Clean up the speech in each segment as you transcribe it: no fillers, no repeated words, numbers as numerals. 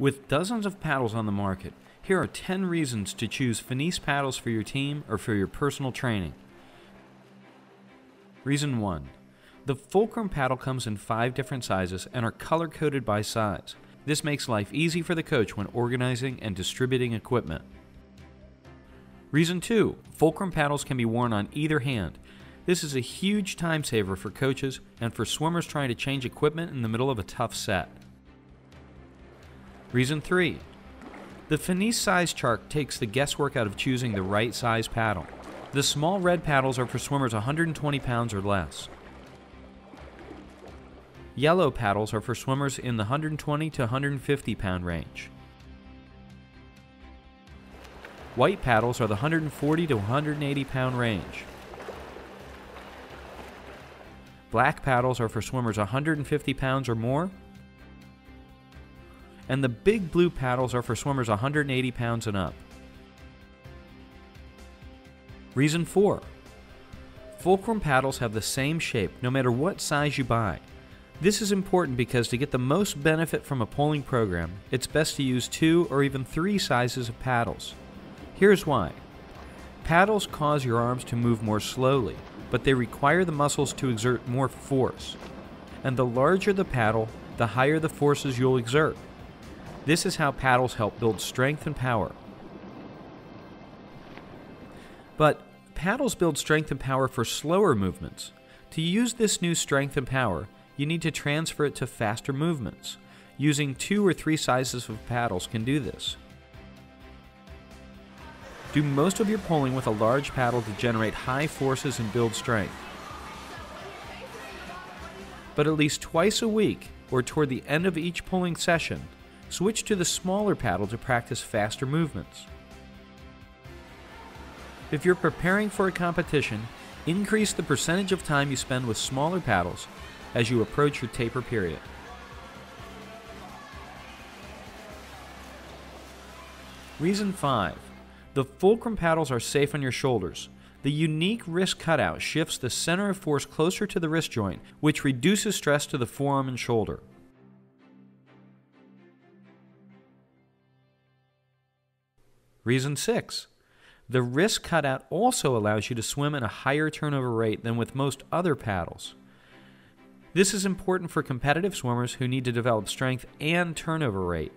With dozens of paddles on the market, here are 10 reasons to choose FINIS paddles for your team or for your personal training. Reason 1. The Fulcrum paddle comes in 5 different sizes and are color-coded by size. This makes life easy for the coach when organizing and distributing equipment. Reason 2. Fulcrum paddles can be worn on either hand. This is a huge time saver for coaches and for swimmers trying to change equipment in the middle of a tough set. Reason 3. The FINIS size chart takes the guesswork out of choosing the right size paddle. The small red paddles are for swimmers 120 pounds or less. Yellow paddles are for swimmers in the 120 to 150 pound range. White paddles are the 140 to 180 pound range. Black paddles are for swimmers 150 pounds or more. And the big blue paddles are for swimmers 180 pounds and up. Reason 4. Fulcrum paddles have the same shape no matter what size you buy. This is important because to get the most benefit from a poling program, it's best to use 2 or even 3 sizes of paddles. Here's why. Paddles cause your arms to move more slowly, but they require the muscles to exert more force. And the larger the paddle, the higher the forces you'll exert. This is how paddles help build strength and power. But paddles build strength and power for slower movements. To use this new strength and power, you need to transfer it to faster movements. Using 2 or 3 sizes of paddles can do this. Do most of your poling with a large paddle to generate high forces and build strength. But at least twice a week, or toward the end of each poling session, switch to the smaller paddle to practice faster movements. If you're preparing for a competition, increase the percentage of time you spend with smaller paddles as you approach your taper period. Reason 5. The Fulcrum paddles are safe on your shoulders. The unique wrist cutout shifts the center of force closer to the wrist joint, which reduces stress to the forearm and shoulder. Reason 6. The wrist cutout also allows you to swim at a higher turnover rate than with most other paddles. This is important for competitive swimmers who need to develop strength and turnover rate.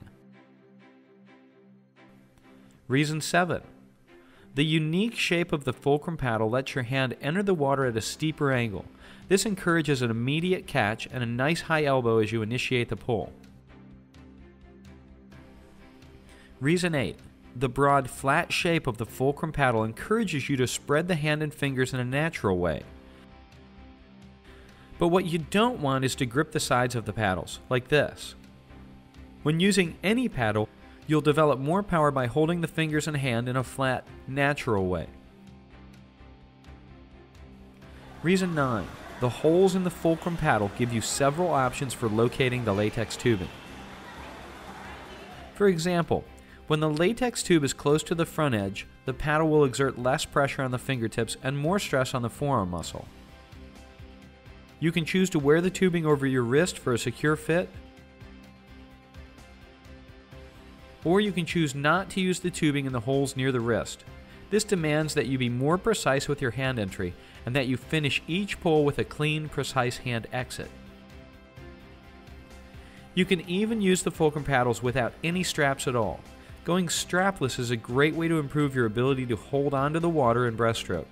Reason 7. The unique shape of the Fulcrum paddle lets your hand enter the water at a steeper angle. This encourages an immediate catch and a nice high elbow as you initiate the pull. Reason 8. The broad, flat shape of the Fulcrum paddle encourages you to spread the hand and fingers in a natural way. But what you don't want is to grip the sides of the paddles, like this. When using any paddle, you'll develop more power by holding the fingers and hand in a flat, natural way. Reason 9. The holes in the Fulcrum paddle give you several options for locating the latex tubing. For example, when the latex tube is close to the front edge, the paddle will exert less pressure on the fingertips and more stress on the forearm muscle. You can choose to wear the tubing over your wrist for a secure fit, or you can choose not to use the tubing in the holes near the wrist. This demands that you be more precise with your hand entry and that you finish each pull with a clean, precise hand exit. You can even use the Fulcrum paddles without any straps at all. Going strapless is a great way to improve your ability to hold onto the water in breaststroke.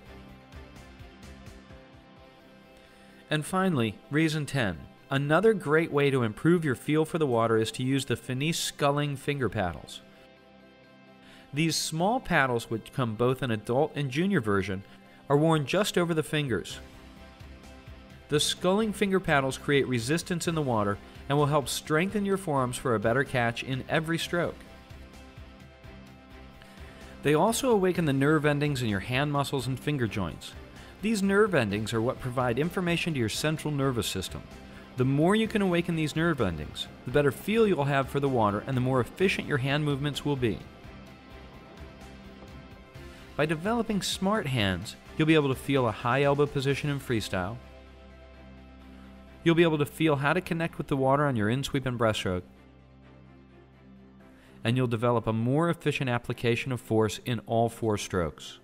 And finally, reason 10. Another great way to improve your feel for the water is to use the FINIS Sculling finger paddles. These small paddles, which come both in adult and junior version, are worn just over the fingers. The Sculling finger paddles create resistance in the water and will help strengthen your forearms for a better catch in every stroke. They also awaken the nerve endings in your hand muscles and finger joints. These nerve endings are what provide information to your central nervous system. The more you can awaken these nerve endings, the better feel you'll have for the water and the more efficient your hand movements will be. By developing smart hands, you'll be able to feel a high elbow position in freestyle. You'll be able to feel how to connect with the water on your in-sweep and breaststroke. and you'll develop a more efficient application of force in all 4 strokes.